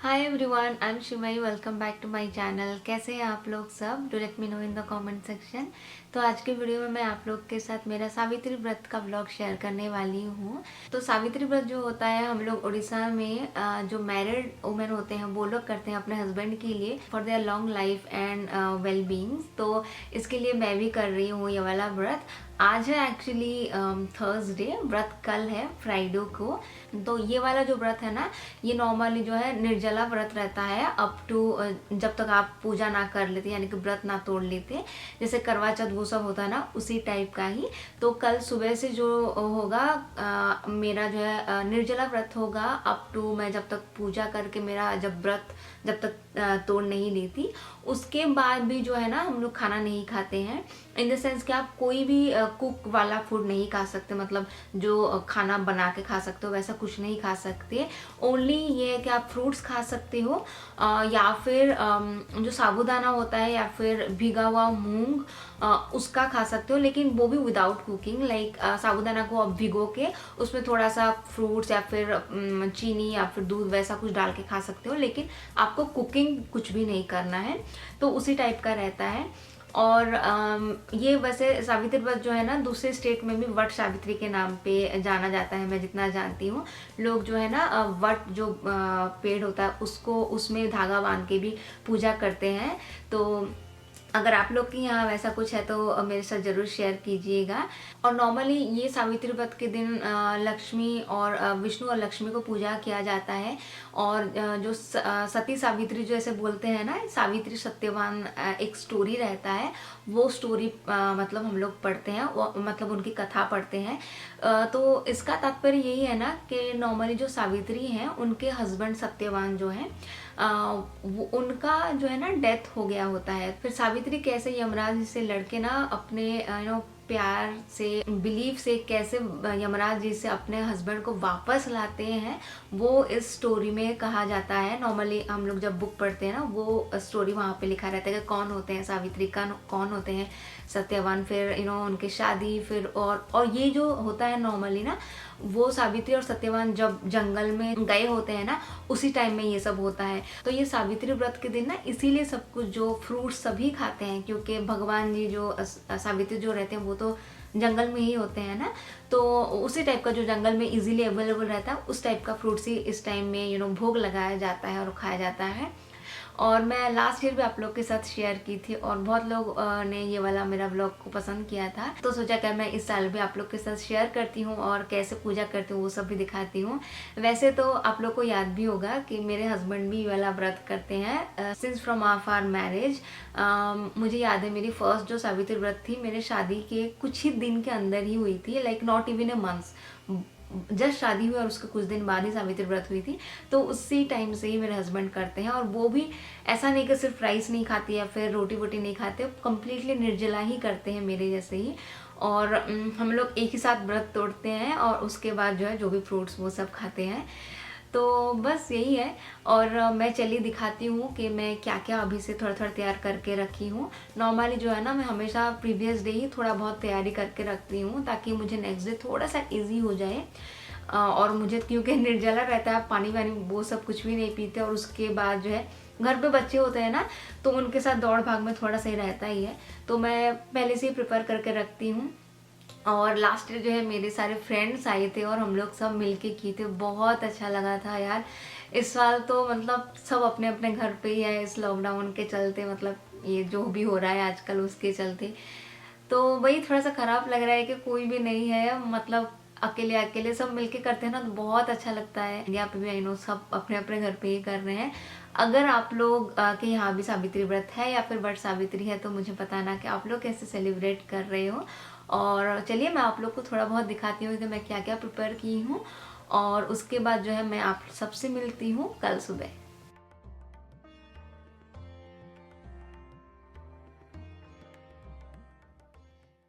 Hi everyone, I am Shivai. Welcome back to my channel. कैसे हैं आप लोग सब? Do let me know in the comment section. तो आज के वीडियो में मैं आप लोग के साथ मेरा सावित्री व्रत का व्लॉग शेयर करने वाली हूँ। तो सावित्री व्रत जो होता है, हम लोग उड़ीसा में जो मैरिड वुमेन होते हैं वो लोग करते हैं अपने हस्बैंड के लिए, for their long life and well beings. तो इसके लिए मैं भी कर रही हूँ ये वाला व्रत। आज है एक्चुअली थर्सडे, व्रत कल है फ्राइडे को। तो ये वाला जो व्रत है ना, ये नॉर्मली जो है निर्जला व्रत रहता है अप टू जब तक आप पूजा ना कर लेते, यानी कि व्रत ना तोड़ लेते। जैसे करवा चौथ वो सब होता है ना, उसी टाइप का ही। तो कल सुबह से जो होगा मेरा जो है निर्जला व्रत होगा अप टू मैं जब तक पूजा करके मेरा जब तक तोड़ नहीं लेती, उसके बाद भी जो है ना हम लोग खाना नहीं खाते हैं। इन द सेंस कि आप कोई भी कुक वाला फूड नहीं खा सकते, मतलब जो खाना बना के खा सकते हो वैसा कुछ नहीं खा सकते। ओनली ये है कि आप फ्रूट्स खा सकते हो, या फिर जो साबूदाना होता है या फिर भिगा हुआ मूंग, उसका खा सकते हो, लेकिन वो भी विदाउट कुकिंग। लाइक साबूदाना को आप भिगो के उसमें थोड़ा सा फ्रूट्स या फिर चीनी या फिर दूध वैसा कुछ डाल के खा सकते हो, लेकिन आपको कुकिंग कुछ भी नहीं करना है। तो उसी टाइप का रहता है। और ये वैसे सावित्री व्रत जो है ना, दूसरे स्टेट में भी वट सावित्री के नाम पे जाना जाता है, मैं जितना जानती हूँ। लोग जो है ना वट जो पेड़ होता है उसको, उसमें धागा बांध के भी पूजा करते हैं। तो अगर आप लोग के यहाँ वैसा कुछ है तो मेरे साथ ज़रूर शेयर कीजिएगा। और नॉर्मली ये सावित्री व्रत के दिन लक्ष्मी और विष्णु और लक्ष्मी को पूजा किया जाता है। और जो सती सावित्री जो ऐसे बोलते हैं ना, सावित्री सत्यवान एक स्टोरी रहता है, वो स्टोरी मतलब हम लोग पढ़ते हैं, मतलब उनकी कथा पढ़ते हैं। तो इसका तात्पर्य यही है ना कि नॉर्मली जो सावित्री हैं उनके हस्बैंड सत्यवान जो हैं, वो उनका जो है ना डेथ हो गया होता है। फिर सावित्री कैसे यमराज से लड़के ना अपने प्यार से, बिलीफ से कैसे यमराज जी से अपने हस्बैंड को वापस लाते हैं, वो इस स्टोरी में कहा जाता है। नॉर्मली हम लोग जब बुक पढ़ते हैं ना, वो स्टोरी वहाँ पे लिखा रहता है कि कौन होते हैं सावित्री का, कौन होते हैं सत्यवान, फिर उनकी शादी, फिर और ये जो होता है नॉर्मली ना, वो सावित्री और सत्यवान जब जंगल में गए होते हैं ना, उसी टाइम में ये सब होता है। तो ये सावित्री व्रत के दिन ना इसीलिए सब कुछ जो फ्रूट्स सभी खाते हैं, क्योंकि भगवान जी जो सावित्री जो रहते हैं वो तो जंगल में ही होते हैं ना। तो उसी टाइप का जो जंगल में इजीली अवेलेबल रहता है, उस टाइप का फ्रूट्स ही इस टाइम में भोग लगाया जाता है और खाया जाता है। और मैं लास्ट ईयर भी आप लोग के साथ शेयर की थी और बहुत लोग ने ये वाला मेरा ब्लॉग को पसंद किया था। तो सोचा कि मैं इस साल भी आप लोग के साथ शेयर करती हूँ और कैसे पूजा करती हूँ वो सब भी दिखाती हूँ। वैसे तो आप लोग को याद भी होगा कि मेरे हस्बैंड भी ये वाला व्रत करते हैं सिंस फ्रॉम आवर मैरिज। मुझे याद है मेरी फर्स्ट जो सावित्री व्रत थी मेरे शादी के कुछ ही दिन के अंदर ही हुई थी, like not even a months. Just शादी हुई और उसके कुछ दिन बाद ही सावित्री व्रत हुई थी। तो उसी टाइम से ही मेरे हस्बैंड करते हैं, और वो भी ऐसा नहीं कि सिर्फ राइस नहीं खाते या फिर रोटी वोटी नहीं खाते, कम्प्लीटली निर्जला ही करते हैं मेरे जैसे ही। और हम लोग एक ही साथ व्रत तोड़ते हैं और उसके बाद जो है जो भी फ्रूट्स वो सब खाते हैं। तो बस यही है। और मैं चलिए दिखाती हूँ कि मैं क्या क्या अभी से थोड़ा थोड़ा तैयार करके रखी हूँ। नॉर्मली जो है ना, मैं हमेशा प्रीवियस डे ही थोड़ा बहुत तैयारी करके रखती हूँ ताकि मुझे नेक्स्ट डे थोड़ा सा इजी हो जाए। और मुझे क्योंकि निर्जला रहता है, पानी वानी वो सब कुछ भी नहीं पीते, और उसके बाद जो है घर पे बच्चे होते हैं ना, तो उनके साथ दौड़ भाग में थोड़ा सही रहता ही है। तो मैं पहले से ही प्रिपेयर करके रखती हूँ। और लास्ट ईयर जो है मेरे सारे फ्रेंड्स आए थे और हम लोग सब मिलके किए थे, बहुत अच्छा लगा था यार। इस साल तो मतलब सब अपने अपने घर पे ही है इस लॉकडाउन के चलते, मतलब ये जो भी हो रहा है आजकल उसके चलते। तो वही थोड़ा सा खराब लग रहा है कि कोई भी नहीं है, मतलब अकेले अकेले सब मिलके करते हैं ना तो बहुत अच्छा लगता है। इंडिया पे भी आई नो सब अपने अपने घर पे ही कर रहे हैं। अगर आप लोग के यहाँ भी सावित्री व्रत है या फिर वट सावित्री है तो मुझे बताना कि आप लोग कैसे सेलिब्रेट कर रहे हो। और चलिए मैं आप लोग को थोड़ा बहुत दिखाती हूँ कि मैं क्या क्या प्रिपेयर की हूँ, और उसके बाद जो है मैं आप सबसे मिलती हूँ कल सुबह।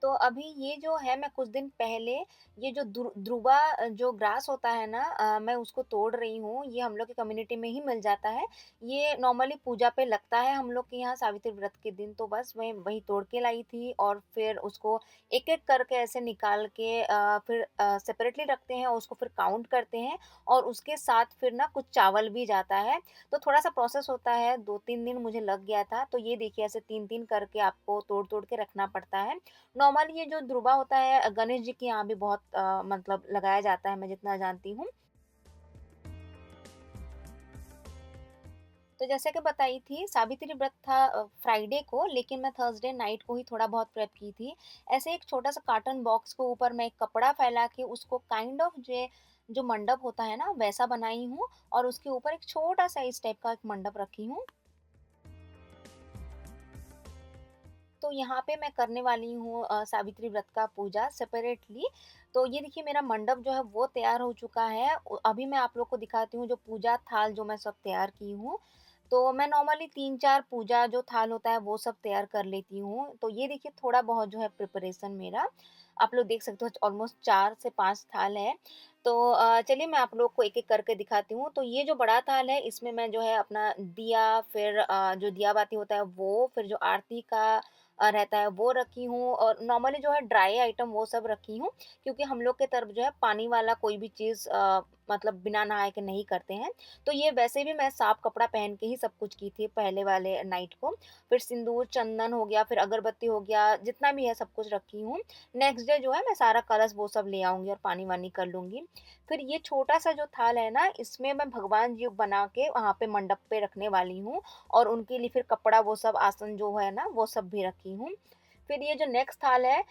तो तो अभी ये जो है मैं कुछ दिन पहले ये जो ध्रुवा जो ग्रास होता है ना, मैं उसको तोड़ रही हूँ। ये हम लोग की कम्युनिटी में ही मिल जाता है। ये नॉर्मली पूजा पे लगता है हम लोग के यहाँ सावित्री व्रत के दिन, तो बस मैं वही तोड़ के लाई थी और फिर उसको एक-एक करके ऐसे निकाल के फिर सेपरेटली रखते हैं और उसको फिर काउंट करते हैं और उसके साथ फिर ना कुछ चावल भी जाता है। तो थोड़ा-सा प्रोसेस होता है, 2-3 दिन मुझे लग गया था। तो ये देखिए ऐसे 3-3 करके आपको तोड़-तोड़ के रखना पड़ता है। नॉर्मली ये जो ध्रुवा होता है गणेश जी के यहाँ भी बहुत मतलब लगाया जाता है, मैं जितना जानती हूँ। तो जैसे कि बताई थी, सावित्री व्रत था फ्राइडे को, लेकिन मैं थर्सडे नाइट को ही थोड़ा बहुत प्रेप की थी। ऐसे एक छोटा सा कार्टन बॉक्स के ऊपर मैं एक कपड़ा फैला के उसको काइंड ऑफ जो मंडप होता है ना वैसा बनाई हूँ और उसके ऊपर एक छोटा सा इस टाइप का एक मंडप रखी हूँ। तो यहाँ पे मैं करने वाली हूँ सावित्री व्रत का पूजा सेपरेटली। तो ये देखिए मेरा मंडप जो है वो तैयार हो चुका है। अभी मैं आप लोग को दिखाती हूँ जो पूजा थाल जो मैं सब तैयार की हूँ। तो मैं नॉर्मली 3-4 पूजा जो थाल होता है वो सब तैयार कर लेती हूँ। तो ये देखिए थोड़ा बहुत जो है प्रिपरेशन मेरा, आप लोग देख सकते हो ऑलमोस्ट 4 से 5 थाल है। तो चलिए मैं आप लोग को एक-एक करके दिखाती हूँ। तो ये जो बड़ा थाल है इसमें मैं जो है अपना दिया, फिर जो दिया बाती होता है वो, फिर जो आरती का रहता है वो रखी हूँ और नॉर्मली जो है ड्राई आइटम वो सब रखी हूँ, क्योंकि हम लोग के तरफ जो है पानी वाला कोई भी चीज़ मतलब बिना नहाए के नहीं करते हैं। तो ये वैसे भी मैं साफ कपड़ा पहन के ही सब कुछ की थी पहले वाले नाइट को। फिर सिंदूर, चंदन हो गया, फिर अगरबत्ती हो गया, जितना भी है सब कुछ रखी हूँ। नेक्स्ट डे जो है मैं सारा कलश वो सब ले आऊँगी और पानी-वानी कर लूँगी। फिर ये छोटा-सा जो थाल है ना, इसमें मैं भगवान जी बना के वहाँ पे मंडप पे रखने वाली हूँ और उनके लिए फिर कपड़ा वो सब आसन जो है ना, वो सब भी रखी हूँ। फिर ये जो नेक्स्ट थाल है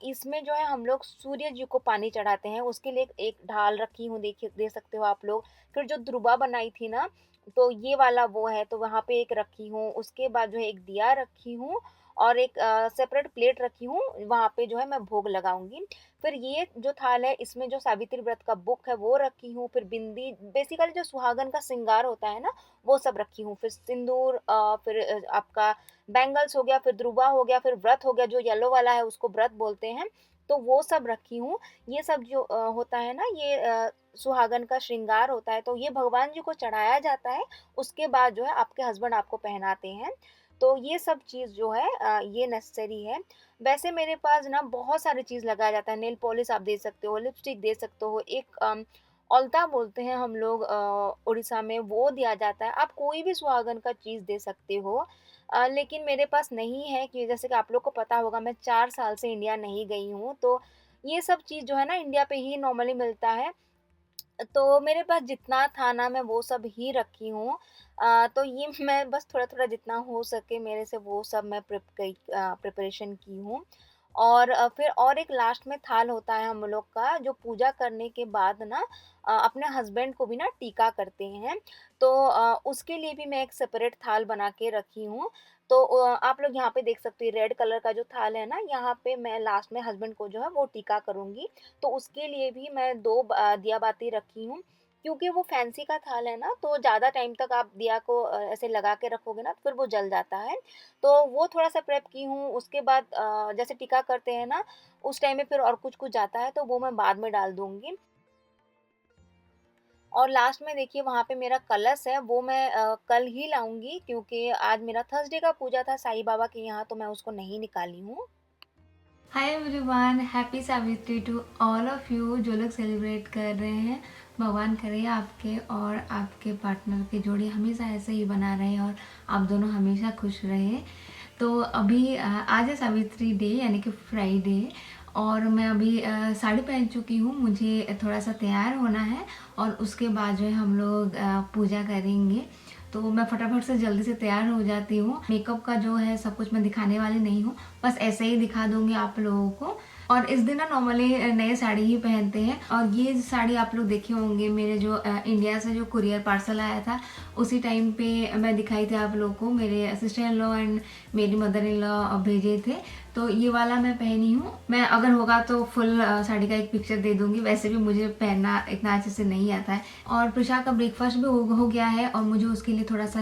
इसमें जो है हम लोग सूर्य जी को पानी चढ़ाते हैं, उसके लिए एक ढाल रखी हूँ, देखिए देख सकते हो आप लोग। फिर जो ध्रुवा बनाई थी ना, तो ये वाला वो है, तो वहाँ पे एक रखी हूँ। उसके बाद जो है एक दिया रखी हूँ और एक सेपरेट प्लेट रखी हूँ, वहाँ पे जो है मैं भोग लगाऊँगी। फिर ये जो थाल है इसमें जो सावित्री व्रत का बुक है वो रखी हूँ, फिर बिंदी, बेसिकली जो सुहागन का श्रृंगार होता है ना, वो सब रखी हूँ। फिर सिंदूर, फिर आपका बैंगल्स हो गया, फिर ध्रुवा हो गया, फिर व्रत हो गया, जो येलो वाला है उसको व्रत बोलते हैं, तो वो सब रखी हूँ। ये सब जो होता है ना, ये सुहागन का श्रृंगार होता है, तो ये भगवान जी को चढ़ाया जाता है, उसके बाद जो है आपके हस्बैंड आपको पहनाते हैं। तो ये सब चीज़ जो है ये नेसेसरी है। वैसे मेरे पास ना बहुत सारी चीज़ लगाया जाता है, नेल पॉलिश आप दे सकते हो, लिपस्टिक दे सकते हो, एक औल्ता बोलते हैं हम लोग उड़ीसा में, वो दिया जाता है। आप कोई भी सुहागन का चीज़ दे सकते हो। लेकिन मेरे पास नहीं है, कि जैसे कि आप लोग को पता होगा मैं 4 साल से इंडिया नहीं गई हूँ, तो ये सब चीज़ जो है ना इंडिया पे ही नॉर्मली मिलता है। तो मेरे पास जितना था ना मैं वो सब ही रखी हूँ। तो ये मैं बस थोड़ा-थोड़ा जितना हो सके मेरे से वो सब मैं प्रिपरेशन की हूँ। और फिर और एक लास्ट में थाल होता है हम लोग का, जो पूजा करने के बाद ना अपने हस्बैंड को भी ना टीका करते हैं। तो उसके लिए भी मैं एक सेपरेट थाल बना के रखी हूँ। तो आप लोग यहाँ पे देख सकते हो रेड कलर का जो थाल है ना, यहाँ पे मैं लास्ट में हस्बैंड को जो है वो टीका करूँगी। तो उसके लिए भी मैं 2 दिया बाती रखी हूँ। क्योंकि वो फैंसी का थाल है ना, तो ज़्यादा टाइम तक आप दिया को ऐसे लगा के रखोगे ना, तो फिर वो जल जाता है। तो वो थोड़ा-सा प्रेप की हूँ। उसके बाद जैसे टीका करते हैं ना, उस टाइम में फिर और कुछ-कुछ जाता है, तो वो मैं बाद में डाल दूँगी। और लास्ट में देखिए वहाँ पे मेरा कलश है, वो मैं कल ही लाऊँगी, क्योंकि आज मेरा थर्सडे का पूजा था साईं बाबा के यहाँ, तो मैं उसको नहीं निकाली हूँ। Hi everyone, happy Savitri to all of you जो लोग सेलिब्रेट कर रहे हैं। भगवान करे आपके और आपके पार्टनर की जोड़ी हमेशा ऐसे ही बना रहे और आप दोनों हमेशा खुश रहे। तो अभी आज है सावित्री डे यानी कि फ्राइडे, और मैं अभी साड़ी पहन चुकी हूँ। मुझे थोड़ा सा तैयार होना है और उसके बाद जो है हम लोग पूजा करेंगे। तो मैं फटाफट से जल्दी से तैयार हो जाती हूँ। मेकअप का जो है सब कुछ मैं दिखाने वाली नहीं हूँ, बस ऐसे ही दिखा दूंगी आप लोगों को। और इस दिन ना नॉर्मली नए साड़ी ही पहनते हैं। और ये साड़ी आप लोग देखे होंगे, मेरे जो इंडिया से जो कुरियर पार्सल आया था उसी टाइम पे मैं दिखाई थी आप लोगों को। मेरे सिस्टर इन लॉ एंड मेरी मदर इन लॉ भेजे थे। तो ये वाला मैं पहनी हूँ। मैं अगर होगा तो फुल साड़ी का एक पिक्चर दे दूंगी, वैसे भी मुझे पहनना इतना अच्छे से नहीं आता है। और प्रिशा का ब्रेकफास्ट भी हो गया है और मुझे उसके लिए थोड़ा सा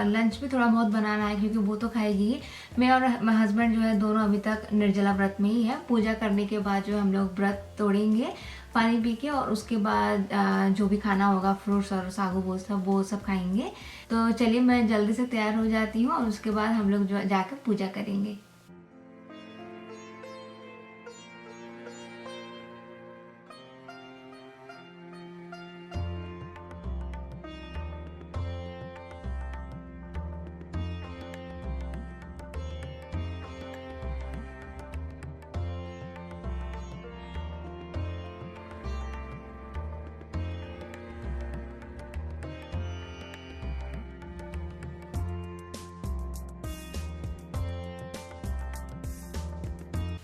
लंच भी थोड़ा बहुत बनाना है, क्योंकि वो तो खाएगी ही। मैं और मेरा हस्बैंड जो है दोनों अभी तक निर्जला व्रत में ही है। पूजा करने के बाद जो हम लोग व्रत तोड़ेंगे पानी पी के, और उसके बाद जो भी खाना होगा फ्रूट्स और सागू वो सब खाएंगे। तो चलिए मैं जल्दी से तैयार हो जाती हूँ और उसके बाद हम लोग जो जाकर पूजा करेंगे।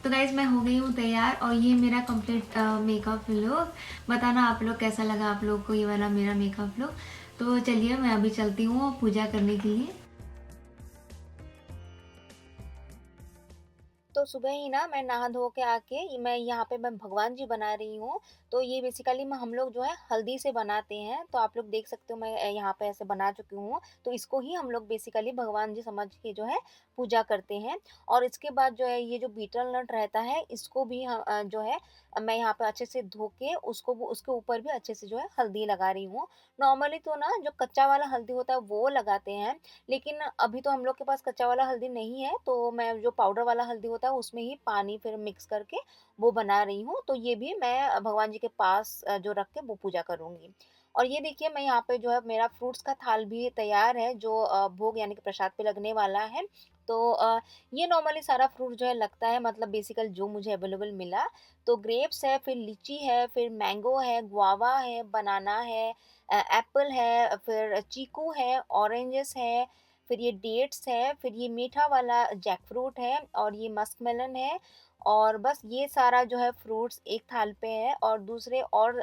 तो गाइज मैं हो गई हूँ तैयार और ये मेरा कंप्लीट मेकअप लुक। बताना आप लोग कैसा लगा आप लोग को ये वाला मेरा मेकअप लुक। तो चलिए मैं अभी चलती हूँ पूजा करने के लिए। तो सुबह ही ना मैं नहा धो के आके मैं यहाँ पे मैं भगवान जी बना रही हूँ। तो ये बेसिकली मैं हम लोग जो है हल्दी से बनाते हैं, तो आप लोग देख सकते हो मैं यहाँ पे ऐसे बना चुकी हूँ। तो इसको ही हम लोग बेसिकली भगवान जी समझ के जो है पूजा करते हैं। और इसके बाद जो है ये जो बीटल नट रहता है इसको भी जो है मैं यहाँ पे अच्छे से धो के उसको उसके ऊपर भी अच्छे से जो है हल्दी लगा रही हूँ। नॉर्मली तो ना जो कच्चा वाला हल्दी होता है वो लगाते हैं, लेकिन अभी तो हम लोग के पास कच्चा वाला हल्दी नहीं है, तो मैं जो पाउडर वाला हल्दी होता है उसमें ही पानी फिर मिक्स करके वो बना रही हूँ। तो ये भी मैं भगवान जी के पास जो रख के वो पूजा करूँगी। और ये देखिए मैं यहाँ पे जो है मेरा फ्रूट्स का थाल भी तैयार है, जो भोग यानी कि प्रसाद पे लगने वाला है। तो ये नॉर्मली सारा फ्रूट जो है लगता है, मतलब बेसिकल जो मुझे अवेलेबल मिला। तो ग्रेप्स है, फिर लीची है, फिर मैंगो है, गुआवा है, बनाना है, एप्पल है, फिर चीकू है, ऑरेंजेस है, फिर ये डेट्स है, फिर ये मीठा वाला जैक फ्रूट है, और ये मस्क मेलन है। और बस ये सारा जो है फ्रूट्स एक थाल पे है, और दूसरे और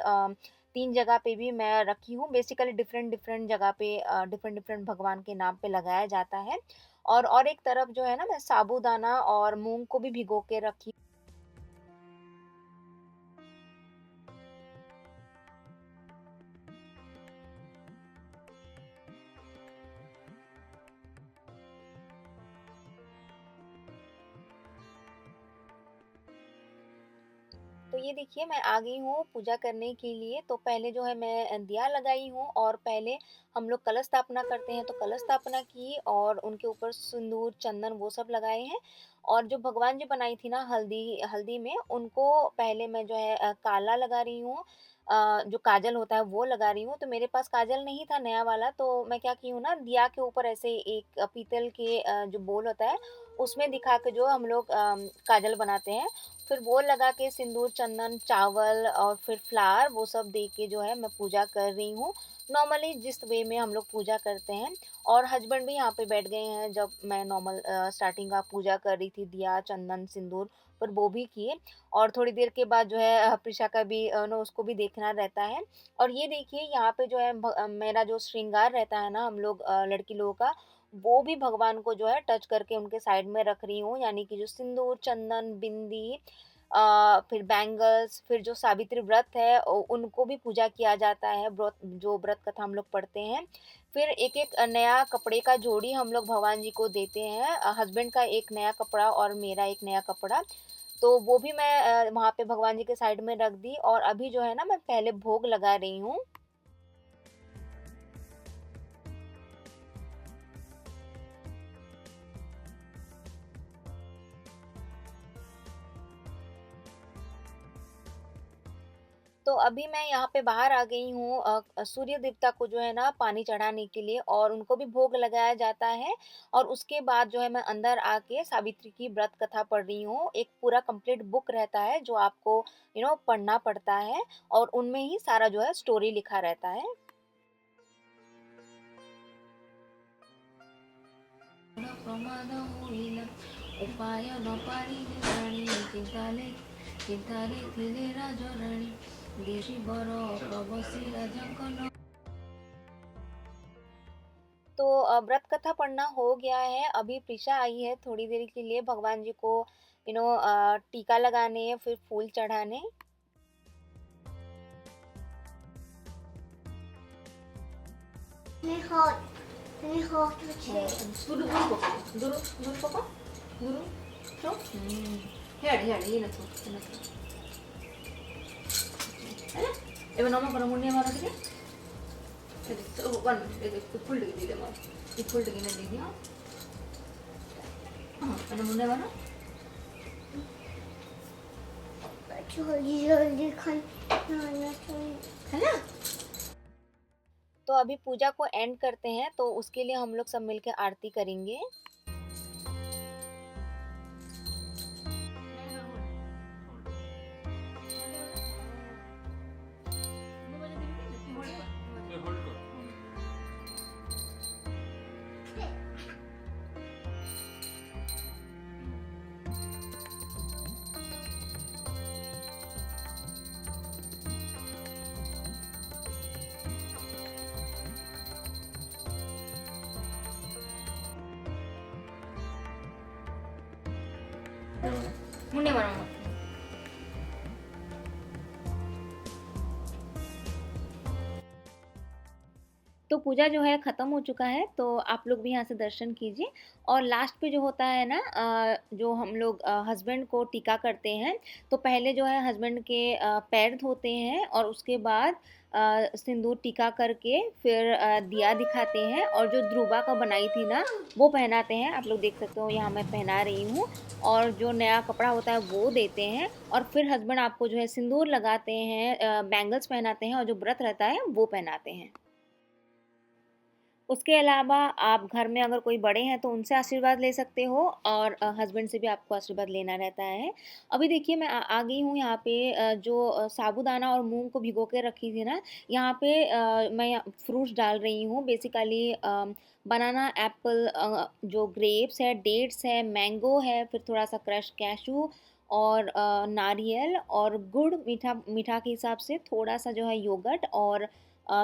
3 जगह पे भी मैं रखी हूँ। बेसिकली डिफरेंट डिफरेंट जगह पे डिफरेंट डिफरेंट भगवान के नाम पे लगाया जाता है। और एक तरफ जो है ना मैं साबूदाना और मूंग को भी भिगो के रखी। तो ये देखिए मैं आ गई हूँ पूजा करने के लिए। तो पहले जो है मैं दिया लगाई हूँ, और पहले हम लोग कलश स्थापना करते हैं, तो कलश स्थापना की और उनके ऊपर सिंदूर चंदन वो सब लगाए हैं। और जो भगवान जी बनाई थी ना हल्दी हल्दी में, उनको पहले मैं जो है काला लगा रही हूँ। जो काजल होता है वो लगा रही हूँ। तो मेरे पास काजल नहीं था नया वाला, तो मैं क्या की हूँ ना दिया के ऊपर ऐसे एक पीतल के जो बोल होता है उसमें दिखा के जो हम लोग काजल बनाते हैं। फिर वो लगा के सिंदूर चंदन चावल और फिर फ्लावर वो सब दे के जो है मैं पूजा कर रही हूँ, नॉर्मली जिस वे में हम लोग पूजा करते हैं। और हस्बैंड भी यहाँ पे बैठ गए हैं, जब मैं नॉर्मल स्टार्टिंग का पूजा कर रही थी दिया चंदन सिंदूर पर वो भी किए। और थोड़ी देर के बाद जो है प्रिशा का भी उसको भी देखना रहता है। और ये देखिए यहाँ पे जो है मेरा जो श्रृंगार रहता है ना हम लोग लड़की लोगों का, वो भी भगवान को जो है टच करके उनके साइड में रख रही हूँ, यानी कि जो सिंदूर चंदन बिंदी फिर बैंगल्स, फिर जो सावित्री व्रत है उनको भी पूजा किया जाता है, व्रत जो व्रत कथा हम लोग पढ़ते हैं। फिर एक एक नया कपड़े का जोड़ी हम लोग भगवान जी को देते हैं, हस्बैंड का एक नया कपड़ा और मेरा एक नया कपड़ा। तो वो भी मैं वहाँ पे भगवान जी के साइड में रख दी, और अभी जो है ना मैं पहले भोग लगा रही हूँ। तो अभी मैं यहाँ पे बाहर आ गई हूँ सूर्य देवता को जो है ना पानी चढ़ाने के लिए, और उनको भी भोग लगाया जाता है। और उसके बाद जो है मैं अंदर आके सावित्री की व्रत कथा पढ़ रही हूँ। एक पूरा कंप्लीट बुक रहता है जो आपको पढ़ना पड़ता है, और उनमें ही सारा जो है स्टोरी लिखा रहता है। उपाय न पारिले चिंताले चिंताले थिले राजराणी देशी बर प्रबसी राजा। तो व्रत कथा पढ़ना हो गया है। अभी प्रिशा आई है थोड़ी देर के लिए भगवान जी को टीका लगाने, फिर फूल चढ़ाने। ಇವಾಗ ನಮ್ಮ ಬರೋ ಮುನ್ನೆ ಮಾಡೋದಿಗೆ ಫುಲ್ ಇದೆ ಈ ಫುಲ್ ಇದೆಯಾ ಹಾಂ ಮುನ್ನೆ ಬರೋ जल्दी खाना है ना। तो अभी पूजा को एंड करते हैं, तो उसके लिए हम लोग सब मिलकर आरती करेंगे। मुन्ने बनाओ। तो पूजा जो है ख़त्म हो चुका है, तो आप लोग भी यहाँ से दर्शन कीजिए। और लास्ट पे जो होता है ना, जो हम लोग हस्बैंड को टीका करते हैं, तो पहले जो है हस्बैंड के पैर धोते हैं और उसके बाद सिंदूर टीका करके फिर दिया दिखाते हैं, और जो ध्रुवा का बनाई थी ना वो पहनाते हैं। आप लोग देख सकते हो यहाँ मैं पहना रही हूँ। और जो नया कपड़ा होता है वो देते हैं, और फिर हस्बैंड आपको जो है सिंदूर लगाते हैं, बैंगल्स पहनाते हैं, और जो व्रत रहता है वो पहनाते हैं। उसके अलावा आप घर में अगर कोई बड़े हैं तो उनसे आशीर्वाद ले सकते हो, और हस्बैंड से भी आपको आशीर्वाद लेना रहता है। अभी देखिए मैं आ गई हूँ यहाँ पे, जो साबूदाना और मूंग को भिगो के रखी थी ना, यहाँ पे मैं फ्रूट्स डाल रही हूँ। बेसिकली बनाना, एप्पल, जो ग्रेप्स है, डेट्स है, मैंगो है, फिर थोड़ा सा क्रश कैशू, और नारियल और गुड़, मीठा मीठा के हिसाब से थोड़ा सा जो है योगर्ट, और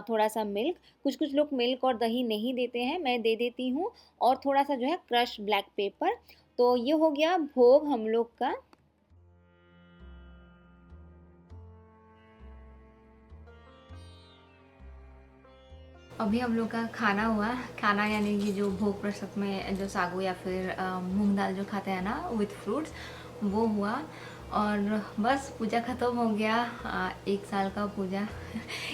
थोड़ा सा मिल्क। कुछ कुछ लोग मिल्क और दही नहीं देते हैं, मैं दे देती हूँ। और थोड़ा सा जो है क्रश ब्लैक पेपर। तो ये हो गया भोग हम लोग का। अभी हम लोग का खाना हुआ। खाना यानी कि जो भोग प्रसाद में जो सागू या फिर मूंग दाल जो खाते हैं ना विथ फ्रूट्स, वो हुआ। और बस पूजा ख़त्म हो गया। 1 साल का पूजा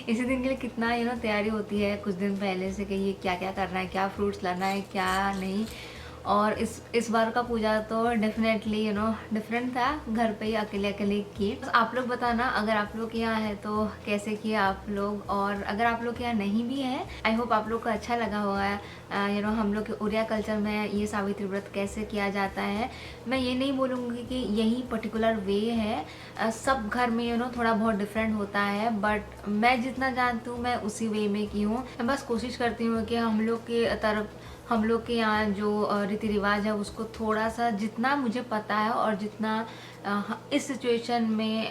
इसी दिन के लिए कितना तैयारी होती है कुछ दिन पहले से, कि ये क्या क्या करना है, क्या फ्रूट्स लाना है, क्या नहीं। और इस बार का पूजा तो डेफिनेटली डिफरेंट था। घर पे ही अकेले अकेले किए। तो आप लोग बताना अगर आप लोग यहाँ है तो कैसे किए आप लोग, और अगर आप लोग यहाँ नहीं भी है, आई होप आप लोग को अच्छा लगा होगा। हम लोग के उड़िया कल्चर में ये सावित्री व्रत कैसे किया जाता है। मैं ये नहीं बोलूँगी कि यही पर्टिकुलर वे है, सब घर में थोड़ा बहुत डिफरेंट होता है, बट मैं जितना जानती हूँ मैं उसी वे में की हूँ। मैं बस कोशिश करती हूँ कि हम लोग के तरफ, हम लोग के यहाँ जो रीति रिवाज है उसको थोड़ा सा जितना मुझे पता है और जितना इस सिचुएशन में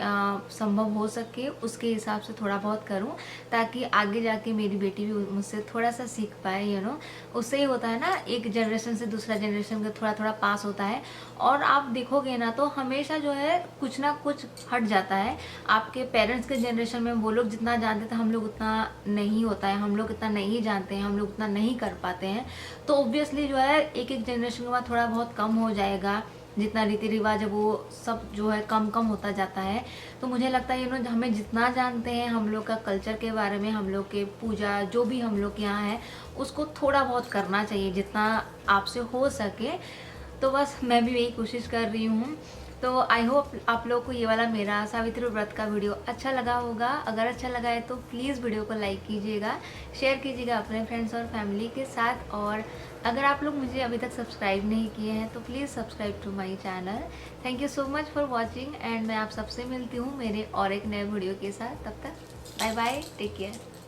संभव हो सके उसके हिसाब से थोड़ा बहुत करूं, ताकि आगे जाके मेरी बेटी भी मुझसे थोड़ा सा सीख पाए। उससे ही होता है ना, एक जनरेशन से दूसरा जनरेशन का थोड़ा थोड़ा पास होता है। और आप देखोगे ना तो हमेशा जो है कुछ ना कुछ हट जाता है। आपके पेरेंट्स के जनरेशन में वो लोग जितना जानते थे हम लोग उतना नहीं होता है, हम लोग इतना नहीं जानते हैं, हम लोग उतना नहीं कर पाते हैं। तो ऑब्वियसली जो है एक एक जनरेशन के बाद थोड़ा बहुत कम हो जाएगा, जितना रीति रिवाज है वो सब जो है कम कम होता जाता है। तो मुझे लगता है हमें जितना जानते हैं हम लोग का कल्चर के बारे में, हम लोग के पूजा जो भी हम लोग के यहाँ है उसको थोड़ा बहुत करना चाहिए जितना आपसे हो सके। तो बस मैं भी यही कोशिश कर रही हूँ। तो आई होप आप लोग को ये वाला मेरा सावित्री व्रत का वीडियो अच्छा लगा होगा। अगर अच्छा लगा है तो प्लीज़ वीडियो को लाइक कीजिएगा, शेयर कीजिएगा अपने फ्रेंड्स और फैमिली के साथ। और अगर आप लोग मुझे अभी तक सब्सक्राइब नहीं किए हैं तो please subscribe to my channel. Thank you so much for watching, and मैं आप सबसे मिलती हूँ मेरे और एक नए वीडियो के साथ। तब तक बाय बाय, टेक केयर।